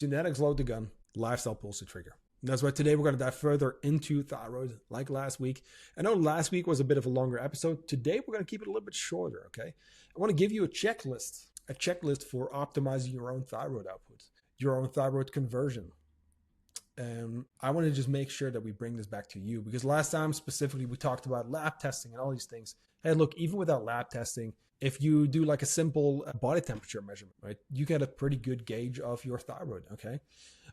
Genetics load the gun, lifestyle pulls the trigger. And that's why today we're going to dive further into thyroid, like last week. I know last week was a bit of a longer episode. Today we're going to keep it a little bit shorter, okay? I want to give you a checklist for optimizing your own thyroid output, your own thyroid conversion. And I want to just make sure that we bring this back to you, because last time specifically we talked about lab testing and all these things. Hey, look, even without lab testing, if you do like a simple body temperature measurement, right, you get a pretty good gauge of your thyroid, okay?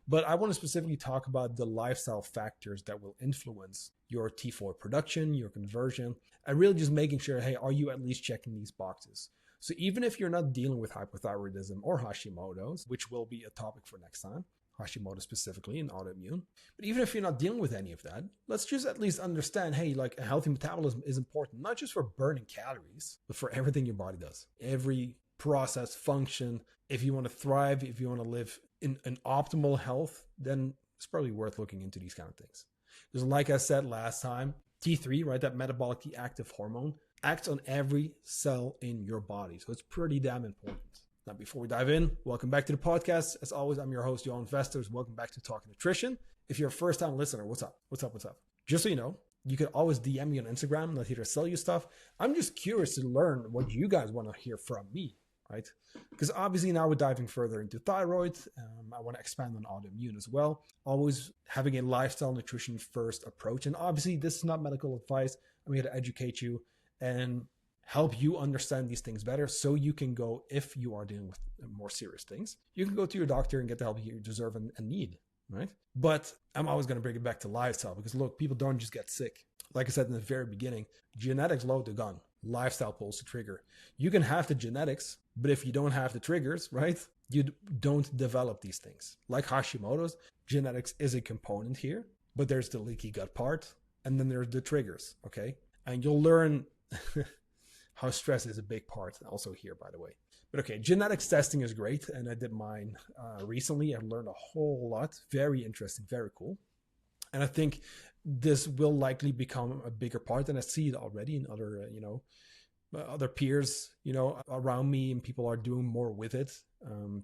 But I want to specifically talk about the lifestyle factors that will influence your T4 production, your conversion, and really just making sure, hey, are you at least checking these boxes? So even if you're not dealing with hypothyroidism or Hashimoto's, which will be a topic for next time, Hashimoto specifically in autoimmune. But even if you're not dealing with any of that, let's just at least understand, hey, like a healthy metabolism is important, not just for burning calories, but for everything your body does. Every process, function. If you want to thrive, if you want to live in an optimal health, then it's probably worth looking into these kind of things. Because like I said last time, T3, right, that metabolically active hormone, acts on every cell in your body. So it's pretty damn important. Now, before we dive in, welcome back to the podcast. As always, I'm your host, Johan. Welcome back to Talking Nutrition. If you're a first-time listener, what's up? Just so you know, you can always DM me on Instagram. Not here to sell you stuff. I'm just curious to learn what you guys want to hear from me, right? Because obviously now we're diving further into thyroid. I want to expand on autoimmune as well. Always having a lifestyle nutrition first approach. And obviously this is not medical advice. I'm here to educate you and help you understand these things better, so you can go, if you are dealing with more serious things, you can go to your doctor and get the help you deserve and need, right? But I'm always going to bring it back to lifestyle, because look, people don't just get sick. Like I said in the very beginning, genetics load the gun, lifestyle pulls the trigger. You can have the genetics, but if you don't have the triggers, right, you don't develop these things. Like Hashimoto's, genetics is a component here, but there's the leaky gut part, and then there's the triggers, okay? And you'll learn how stress is a big part also here, by the way. But okay, genetics testing is great. And I did mine recently. I learned a whole lot. Very interesting, very cool. And I think this will likely become a bigger part. And I see it already in other, other peers, around me, and people are doing more with it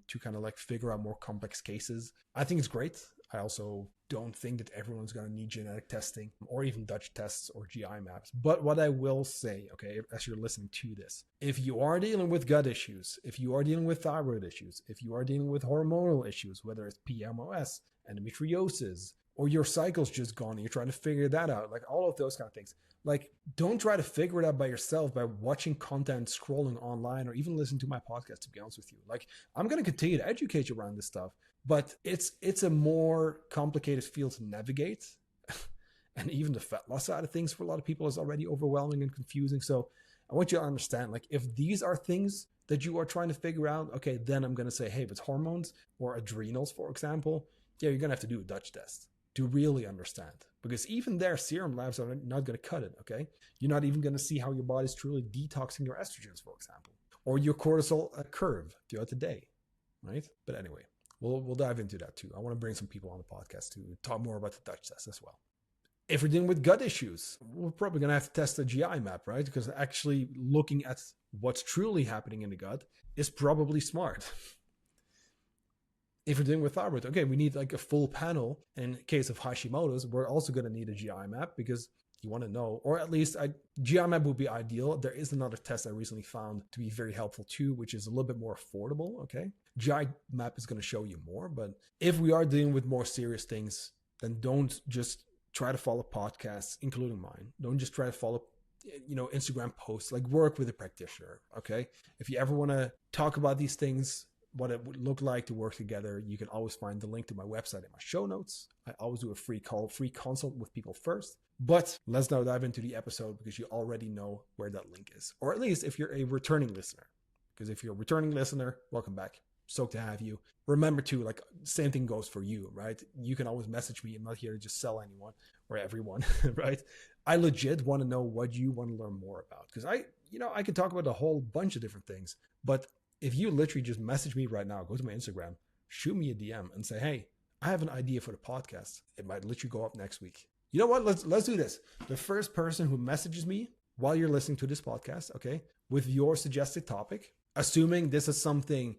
to kind of like figure out more complex cases. I think it's great. I also don't think that everyone's going to need genetic testing or even Dutch tests or GI maps. But what I will say, okay, as you're listening to this, if you are dealing with gut issues, if you are dealing with thyroid issues, if you are dealing with hormonal issues, whether it's PMOS, endometriosis, or your cycle's just gone and you're trying to figure that out, like all of those kind of things, like don't try to figure it out by yourself by watching content, scrolling online, or even listening to my podcast, to be honest with you. Like I'm going to continue to educate you around this stuff, but it's a more complicated field to navigate. And even the fat loss side of things for a lot of people is already overwhelming and confusing. So I want you to understand, like if these are things that you are trying to figure out, okay, then I'm going to say, hey, if it's hormones or adrenals, for example, yeah, you're going to have to do a Dutch test to really understand, because even their serum labs are not going to cut it, okay? You're not even going to see how your body's truly detoxing your estrogens, for example, or your cortisol curve throughout the day, right? But anyway, we'll dive into that too. I want to bring some people on the podcast to talk more about the Dutch test as well. If we're dealing with gut issues, we're probably going to have to test a GI map, right? Because actually looking at what's truly happening in the gut is probably smart. If we're dealing with thyroid, okay, we need like a full panel. In case of Hashimoto's, we're also going to need a GI map, because you want to know, or at least a GI map would be ideal. There is another test I recently found to be very helpful too, which is a little bit more affordable, okay? GI map is going to show you more, but if we are dealing with more serious things, then don't just try to follow podcasts, including mine. Don't just try to follow, Instagram posts. Like work with a practitioner, okay? If you ever want to talk about these things, what it would look like to work together, you can always find the link to my website in my show notes. I always do a free consult with people first. But let's now dive into the episode, because you already know where that link is. Or at least if you're a returning listener. Because if you're a returning listener, welcome back. Stoked to have you. Remember too, like same thing goes for you, right? You can always message me. I'm not here to just sell anyone or everyone, right? I legit want to know what you want to learn more about. Because I could talk about a whole bunch of different things, but if you literally just message me right now, go to my Instagram, shoot me a DM and say, hey, I have an idea for the podcast. It might literally go up next week. You know what? Let's do this. The first person who messages me while you're listening to this podcast, okay, with your suggested topic, assuming this is something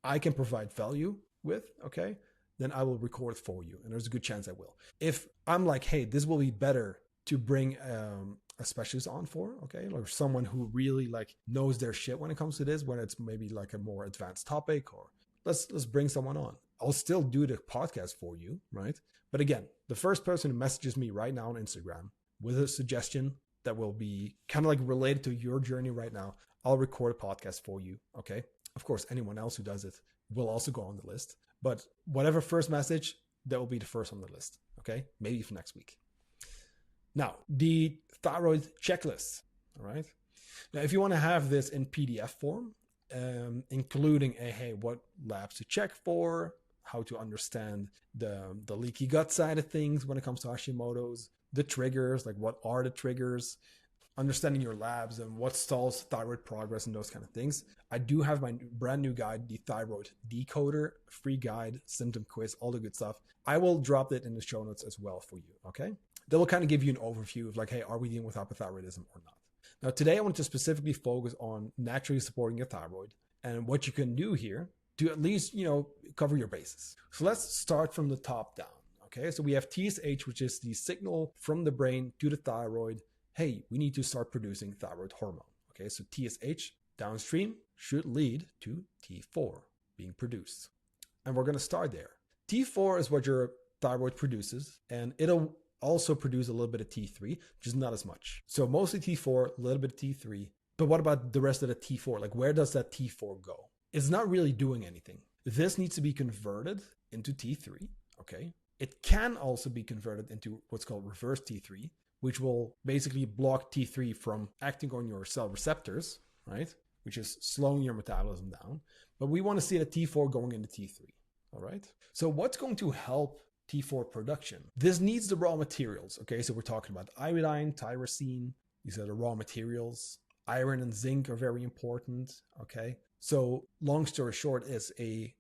I can provide value with, okay, then I will record for you. And there's a good chance I will. If I'm like, hey, this will be better to bring a specialist on for, okay, or someone who really like knows their shit when it comes to this, when it's maybe like a more advanced topic, or let's bring someone on. I'll still do the podcast for you, right? But again, the first person who messages me right now on Instagram with a suggestion that will be kind of like related to your journey right now, I'll record a podcast for you, okay? Of course, anyone else who does it will also go on the list. But whatever first message, that will be the first on the list, okay? Maybe for next week. Now, the thyroid checklist, all right? Now, if you want to have this in PDF form, including hey, what labs to check for, how to understand the leaky gut side of things when it comes to Hashimoto's, the triggers, like what are the triggers, understanding your labs and what stalls thyroid progress and those kind of things. I do have my brand new guide, the Thyroid Decoder, free guide, symptom quiz, all the good stuff. I will drop it in the show notes as well for you, okay? That will kind of give you an overview of like, hey, are we dealing with hypothyroidism or not? Now, today I want to specifically focus on naturally supporting your thyroid and what you can do here to at least, cover your bases. So let's start from the top down, okay? So we have TSH, which is the signal from the brain to the thyroid. Hey, we need to start producing thyroid hormone, okay? So TSH downstream should lead to T4 being produced. And we're going to start there. T4 is what your thyroid produces, and it'll also produce a little bit of T3, just not as much. So mostly T4, a little bit of T3. But what about the rest of the T4? Like, where does that T4 go? It's not really doing anything. This needs to be converted into T3, okay? It can also be converted into what's called reverse T3, which will basically block T3 from acting on your cell receptors, right? Which is slowing your metabolism down. But we want to see the T4 going into T3, all right? So what's going to help T4 production? This needs the raw materials, okay? So we're talking about iodine, tyrosine. These are the raw materials. Iron and zinc are very important, okay? So long story short is a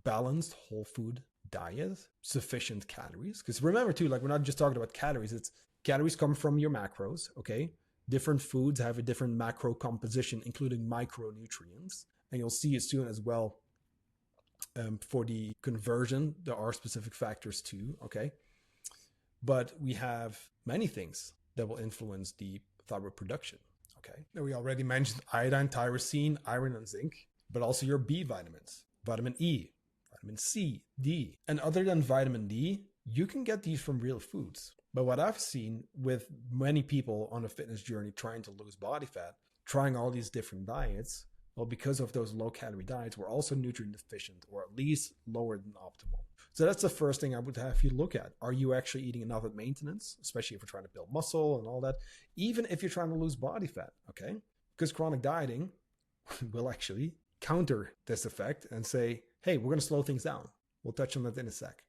balanced whole food diet, sufficient calories. Because remember too, like we're not just talking about calories, it's calories come from your macros, okay? Different foods have a different macro composition, including micronutrients. And you'll see it soon as well. For the conversion, there are specific factors too, okay? But we have many things that will influence the thyroid production, okay? Now we already mentioned iodine, tyrosine, iron, and zinc, but also your B vitamins, vitamin E, vitamin C, D. And other than vitamin D, you can get these from real foods. But what I've seen with many people on a fitness journey trying to lose body fat, trying all these different diets, well, because of those low-calorie diets, we're also nutrient deficient, or at least lower than optimal. So that's the first thing I would have you look at. Are you actually eating enough at maintenance, especially if you're trying to build muscle and all that, even if you're trying to lose body fat, okay? Because chronic dieting will actually counter this effect and say, hey, we're going to slow things down. We'll touch on that in a sec.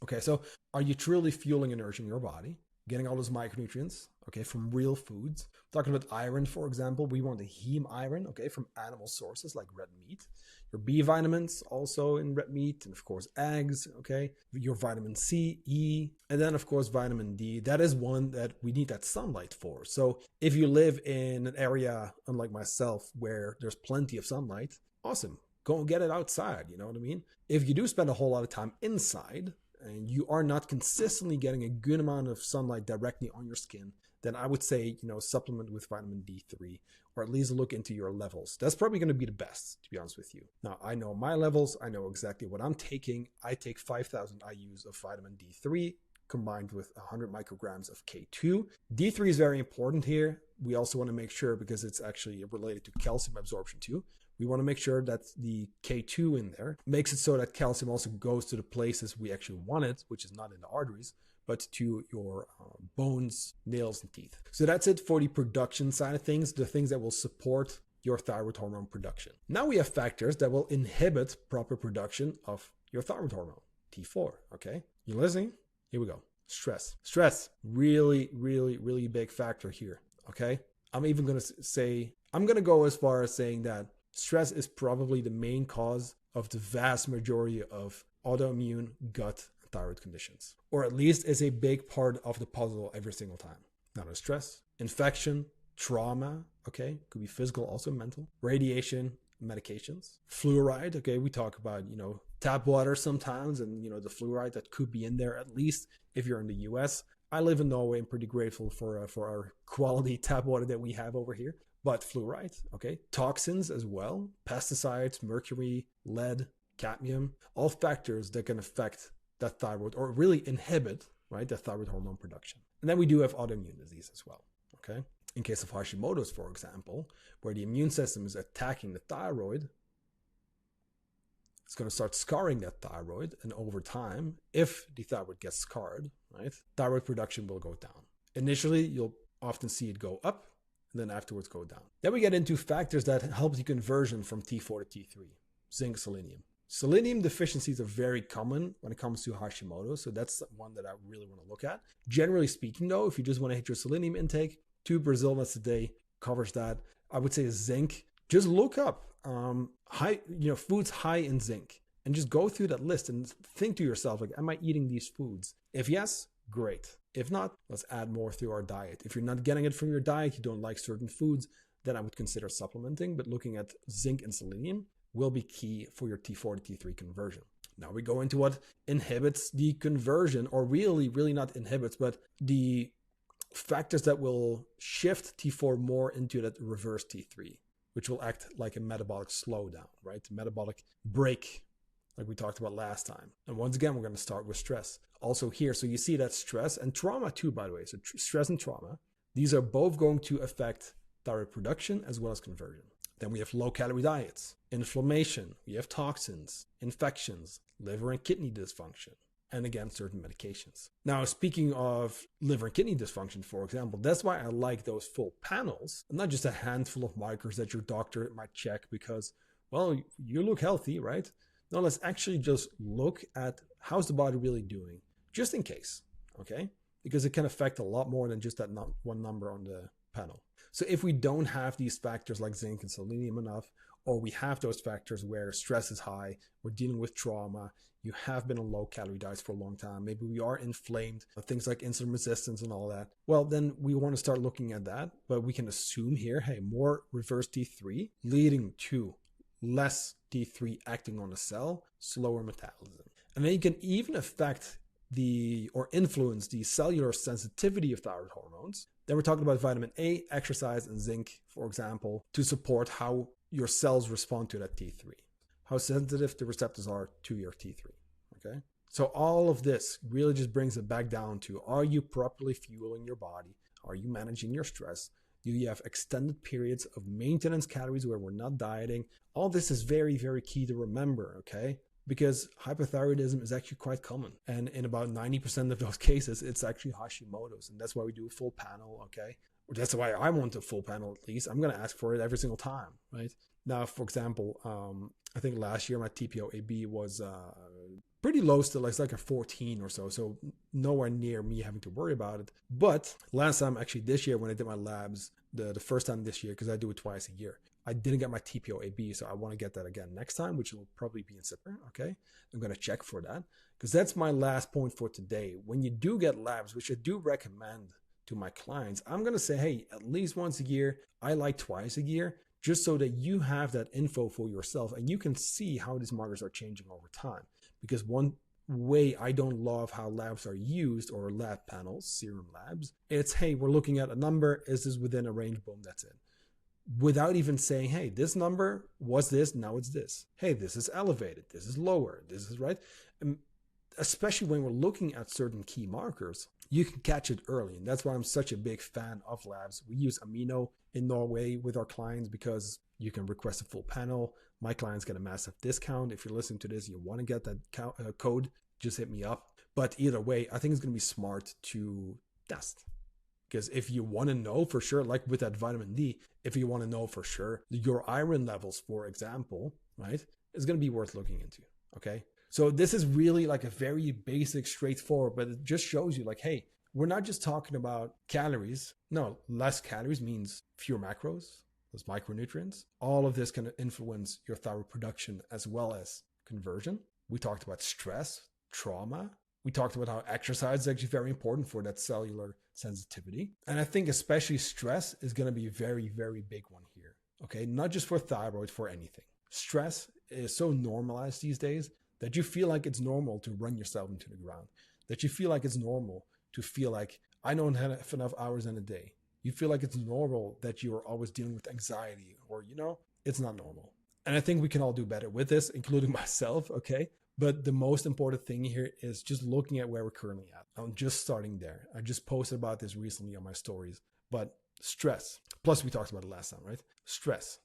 Okay, so are you truly fueling and nourishing your body? Getting all those micronutrients, okay, from real foods. Talking about iron, for example, we want the heme iron, okay, from animal sources like red meat. Your B vitamins also in red meat, and of course eggs, okay. Your vitamin C, E, and then of course vitamin D. That is one that we need that sunlight for. So if you live in an area, unlike myself, where there's plenty of sunlight, awesome. Go get it outside, you know what I mean? If you do spend a whole lot of time inside, and you are not consistently getting a good amount of sunlight directly on your skin, then I would say, supplement with vitamin D3, or at least look into your levels. That's probably going to be the best, to be honest with you. Now, I know my levels. I know exactly what I'm taking. I take 5,000 IUs of vitamin D3 combined with 100 micrograms of K2. D3 is very important here. We also want to make sure, because it's actually related to calcium absorption too, we want to make sure that the K2 in there makes it so that calcium also goes to the places we actually want it, which is not in the arteries, but to your bones, nails, and teeth. So that's it for the production side of things, the things that will support your thyroid hormone production. Now we have factors that will inhibit proper production of your thyroid hormone, T4, okay? You listening? Here we go. Stress. Stress, really, really, really big factor here, okay? I'm even going to say, I'm going to go as far as saying that stress is probably the main cause of the vast majority of autoimmune gut and thyroid conditions, or at least is a big part of the puzzle every single time. Now there's stress, infection, trauma, okay, could be physical, also mental, radiation, medications, fluoride, okay, we talk about, tap water sometimes, and the fluoride that could be in there, at least if you're in the US. I live in Norway. I'm pretty grateful for our quality tap water that we have over here. But fluoride, okay, toxins as well, pesticides, mercury, lead, cadmium, all factors that can affect that thyroid or really inhibit, right, the thyroid hormone production. And then we do have autoimmune disease as well, okay? In case of Hashimoto's, for example, where the immune system is attacking the thyroid, it's going to start scarring that thyroid. And over time, if the thyroid gets scarred, right, thyroid production will go down. Initially, you'll often see it go up, and then afterwards go down. Then we get into factors that help the conversion from T4 to T3. Zinc, selenium. Selenium deficiencies are very common when it comes to Hashimoto, so that's one that I really want to look at. Generally speaking, though, if you just want to hit your selenium intake, 2 Brazil nuts a day covers that. I would say zinc. Just look up foods high in zinc, and just go through that list and think to yourself, like, am I eating these foods? If yes, great. If not, let's add more through our diet. If you're not getting it from your diet, you don't like certain foods, then I would consider supplementing. But looking at zinc and selenium will be key for your T4 to T3 conversion. Now we go into what inhibits the conversion, or really not inhibits, but the factors that will shift T4 more into that reverse T3, which will act like a metabolic slowdown, right? The metabolic break, like we talked about last time. And once again, we're going to start with stress. Also here, so you see that stress and trauma too, by the way. So stress and trauma, these are both going to affect thyroid production as well as conversion. Then we have low-calorie diets, inflammation, we have toxins, infections, liver and kidney dysfunction, and again, certain medications. Now, speaking of liver and kidney dysfunction, for example, that's why I like those full panels, and not just a handful of markers that your doctor might check because, well, you look healthy, right? No, let's actually just look at how's the body really doing, just in case, okay? Because it can affect a lot more than just that one number on the panel. So if we don't have these factors like zinc and selenium enough, or we have those factors where stress is high, we're dealing with trauma, you have been on low-calorie diets for a long time, maybe we are inflamed, things like insulin resistance and all that, well, then we want to start looking at that. But we can assume here, hey, more reverse T3 leading to less T3 acting on the cell, slower metabolism. And then you can even affect or influence the cellular sensitivity of thyroid hormones. Then we're talking about vitamin A, exercise, and zinc, for example, to support how your cells respond to that T3, how sensitive the receptors are to your T3, okay? So all of this really just brings it back down to, are you properly fueling your body? Are you managing your stress? Do you have extended periods of maintenance calories where we're not dieting? All this is very, very key to remember, okay? Because hypothyroidism is actually quite common. And in about 90% of those cases, it's actually Hashimoto's. And that's why we do a full panel, okay? That's why I want a full panel at least. I'm going to ask for it every single time, right? Now, for example, I think last year my TPO-AB was pretty low still. It's like a 14 or so. So nowhere near me having to worry about it. But last time, actually this year when I did my labs, the first time this year, because I do it twice a year, I didn't get my TPO-AB, so I want to get that again next time, which will probably be in September, okay? I'm going to check for that, because that's my last point for today. When you do get labs, which I do recommend to my clients, I'm going to say, hey, at least once a year, I like twice a year, just so that you have that info for yourself and you can see how these markers are changing over time. Because one way I don't love how labs are used, or lab panels, serum labs, it's, hey, we're looking at a number, is this within a range, boom, that's it. Without even saying, hey, this number was this, now it's this. Hey, this is elevated, this is lower, this is right. And especially when we're looking at certain key markers, you can catch it early. And that's why I'm such a big fan of labs. We use Amino in Norway with our clients because you can request a full panel. My clients get a massive discount. If you're listening to this, you want to get that code, just hit me up. But either way, I think it's going to be smart to test. Because if you want to know for sure, like with that vitamin D, if you want to know for sure your iron levels, for example, right, it's going to be worth looking into, okay? So this is really like a very basic, straightforward, but it just shows you like, hey, we're not just talking about calories. No, less calories means fewer macros, less micronutrients. All of this can influence your thyroid production as well as conversion. We talked about stress, trauma. We talked about how exercise is actually very important for that cellular sensitivity. And I think especially stress is going to be a very, very big one here. Okay. Not just for thyroid, for anything. Stress is so normalized these days that you feel like it's normal to run yourself into the ground, that you feel like it's normal to feel like I don't have enough hours in a day. You feel like it's normal that you're always dealing with anxiety, or, it's not normal. And I think we can all do better with this, including myself, okay? But the most important thing here is just looking at where we're currently at. I'm just starting there. I just posted about this recently on my stories. But stress, plus we talked about it last time, right? Stress.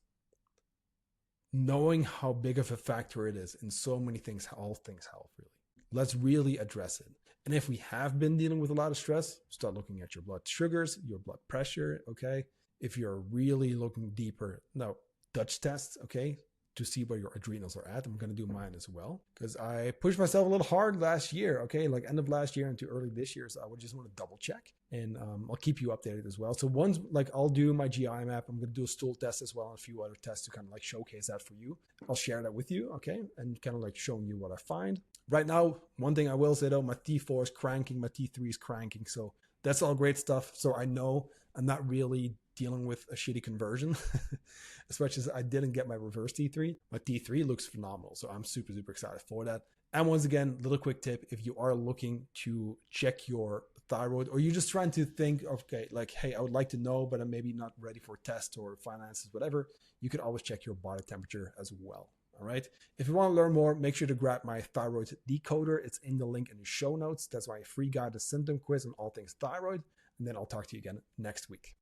Knowing how big of a factor it is in so many things, all things health, really. Let's really address it. And if we have been dealing with a lot of stress, start looking at your blood sugars, your blood pressure, okay? If you're really looking deeper, now Dutch tests, okay, to see where your adrenals are at. I'm going to do mine as well because I pushed myself a little hard last year, okay, like end of last year into early this year. So I would just want to double check, and I'll keep you updated as well. So once, like, I'll do my GI map, I'm going to do a stool test as well and a few other tests to kind of like showcase that for you. I'll share that with you, okay, and kind of like showing you what I find. Right now, one thing I will say though, my T4 is cranking, my T3 is cranking. So that's all great stuff. So I know I'm not really dealing with a shitty conversion, as much as I didn't get my reverse T3. My T3 looks phenomenal. So I'm super, super excited for that. And once again, little quick tip, if you are looking to check your thyroid, or you're just trying to think, okay, like, hey, I would like to know, but I'm maybe not ready for a test or finances, whatever, you could always check your body temperature as well. All right. If you want to learn more, make sure to grab my thyroid decoder. It's in the link in the show notes. That's my free guide, the symptom quiz on all things thyroid. And then I'll talk to you again next week.